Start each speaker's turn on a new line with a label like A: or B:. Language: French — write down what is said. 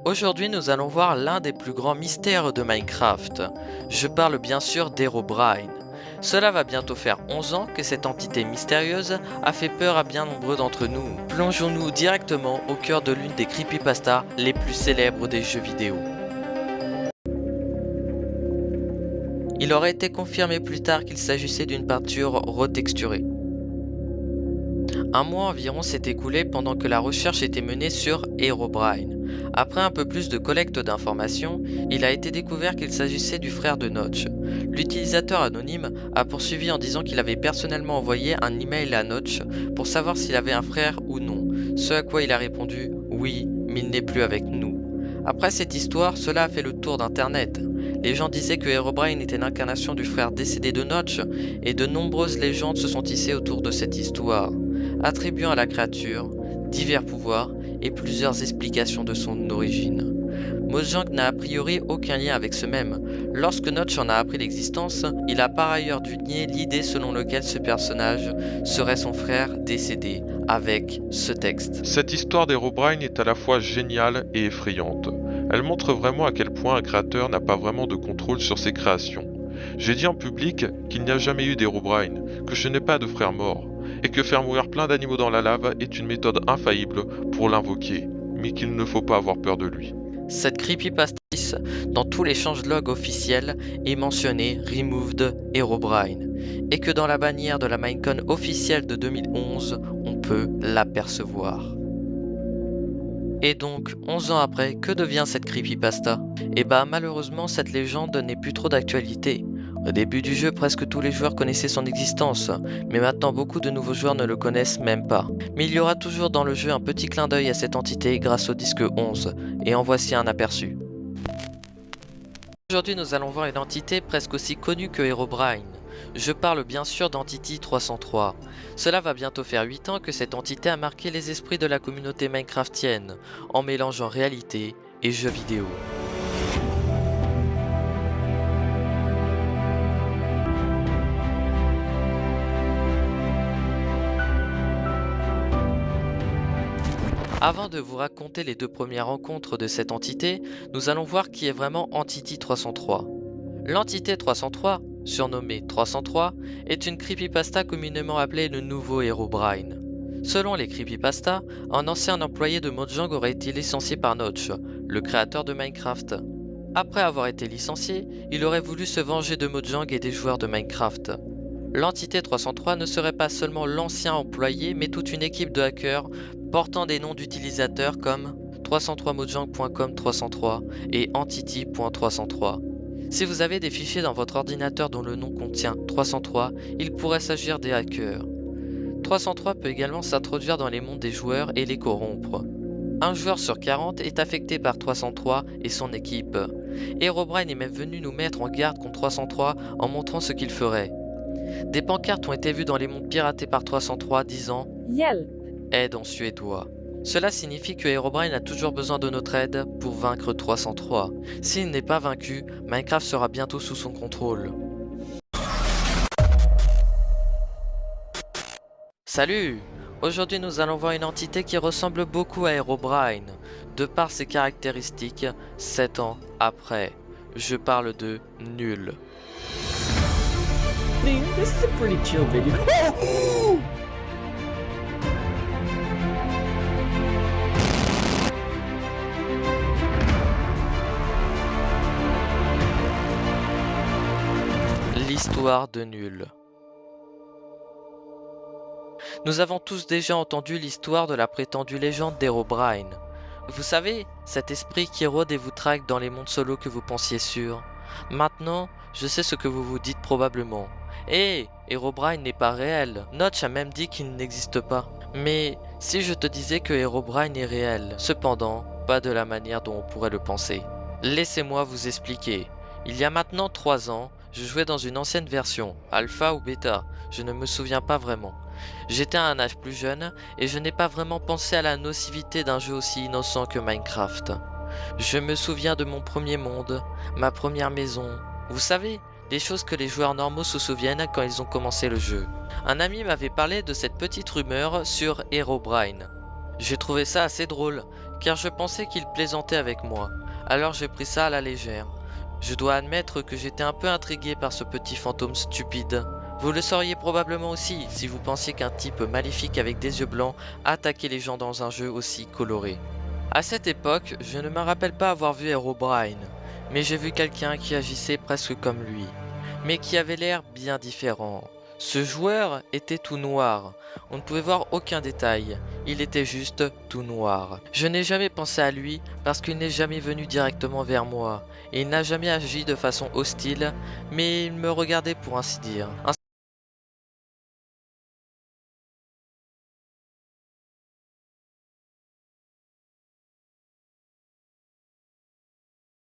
A: Aujourd'hui, nous allons voir l'un des plus grands mystères de Minecraft. Je parle bien sûr d'Herobrine. Cela va bientôt faire 11 ans que cette entité mystérieuse a fait peur à bien nombreux d'entre nous. Plongeons-nous directement au cœur de l'une des creepypastas les plus célèbres des jeux vidéo. Il aurait été confirmé plus tard qu'il s'agissait d'une peinture retexturée. Un mois environ s'est écoulé pendant que la recherche était menée sur Herobrine. Après un peu plus de collecte d'informations, il a été découvert qu'il s'agissait du frère de Notch. L'utilisateur anonyme a poursuivi en disant qu'il avait personnellement envoyé un email à Notch pour savoir s'il avait un frère ou non, ce à quoi il a répondu « Oui, mais il n'est plus avec nous ». Après cette histoire, cela a fait le tour d'internet. Les gens disaient que Herobrine était l'incarnation du frère décédé de Notch, et de nombreuses légendes se sont tissées autour de cette histoire, attribuant à la créature divers pouvoirs et plusieurs explications de son origine. Mojang n'a a priori aucun lien avec ce même. Lorsque Notch en a appris l'existence, il a par ailleurs dû nier l'idée selon laquelle ce personnage serait son frère décédé, avec ce texte.
B: Cette histoire d'Herobrine est à la fois géniale et effrayante. Elle montre vraiment à quel point un créateur n'a pas vraiment de contrôle sur ses créations. J'ai dit en public qu'il n'y a jamais eu d'Herobrine, que je n'ai pas de frère mort, et que faire mourir plein d'animaux dans la lave est une méthode infaillible pour l'invoquer, mais qu'il ne faut pas avoir peur de lui.
A: Cette creepypasta, dans tous les changelogs officiels, est mentionné Removed Herobrine, et que dans la bannière de la Minecon officielle de 2011, on peut l'apercevoir. Et donc, 11 ans après, que devient cette creepypasta? Et bah malheureusement, cette légende n'est plus trop d'actualité. Au début du jeu, presque tous les joueurs connaissaient son existence, mais maintenant beaucoup de nouveaux joueurs ne le connaissent même pas. Mais il y aura toujours dans le jeu un petit clin d'œil à cette entité grâce au disque 11, et en voici un aperçu. Aujourd'hui, nous allons voir une entité presque aussi connue que Herobrine. Je parle bien sûr d'Entity 303. Cela va bientôt faire 8 ans que cette entité a marqué les esprits de la communauté minecraftienne, en mélangeant réalité et jeux vidéo. Avant de vous raconter les deux premières rencontres de cette entité, nous allons voir qui est vraiment Entity 303. L'entité 303, surnommée 303, est une creepypasta communément appelée le nouveau Herobrine. Selon les creepypastas, un ancien employé de Mojang aurait été licencié par Notch, le créateur de Minecraft. Après avoir été licencié, il aurait voulu se venger de Mojang et des joueurs de Minecraft. L'entité 303 ne serait pas seulement l'ancien employé, mais toute une équipe de hackers portant des noms d'utilisateurs comme 303mojang.com 303 et entity.303. Si vous avez des fichiers dans votre ordinateur dont le nom contient 303, il pourrait s'agir des hackers. 303 peut également s'introduire dans les mondes des joueurs et les corrompre. Un joueur sur 40 est affecté par 303 et son équipe. Herobrine est même venu nous mettre en garde contre 303 en montrant ce qu'il ferait. Des pancartes ont été vues dans les mondes piratés par 303 disant « Help !» aide en suédois. Cela signifie que Herobrine a toujours besoin de notre aide pour vaincre 303. S'il n'est pas vaincu, Minecraft sera bientôt sous son contrôle. Salut! Aujourd'hui nous allons voir une entité qui ressemble beaucoup à Herobrine, de par ses caractéristiques 7 ans après. Je parle de Nul.
C: This is a pretty chill video.
A: L'histoire de Nul. Nous avons tous déjà entendu l'histoire de la prétendue légende d'Herobrine. Vous savez, cet esprit qui rôde et vous traque dans les mondes solos que vous pensiez sûrs. Maintenant, je sais ce que vous vous dites probablement. Hé, Herobrine n'est pas réel. Notch a même dit qu'il n'existe pas. Mais si je te disais que Herobrine est réel, cependant, pas de la manière dont on pourrait le penser. Laissez-moi vous expliquer. Il y a maintenant 3 ans, je jouais dans une ancienne version, alpha ou bêta, je ne me souviens pas vraiment. J'étais à un âge plus jeune et je n'ai pas vraiment pensé à la nocivité d'un jeu aussi innocent que Minecraft. Je me souviens de mon premier monde, ma première maison, vous savez, des choses que les joueurs normaux se souviennent quand ils ont commencé le jeu. Un ami m'avait parlé de cette petite rumeur sur Herobrine. J'ai trouvé ça assez drôle, car je pensais qu'il plaisantait avec moi. Alors j'ai pris ça à la légère. Je dois admettre que j'étais un peu intrigué par ce petit fantôme stupide. Vous le sauriez probablement aussi si vous pensiez qu'un type maléfique avec des yeux blancs attaquait les gens dans un jeu aussi coloré. À cette époque, je ne me rappelle pas avoir vu Herobrine, mais j'ai vu quelqu'un qui agissait presque comme lui, mais qui avait l'air bien différent. Ce joueur était tout noir, on ne pouvait voir aucun détail, il était juste tout noir. Je n'ai jamais pensé à lui parce qu'il n'est jamais venu directement vers moi, et il n'a jamais agi de façon hostile, mais il me regardait pour ainsi dire.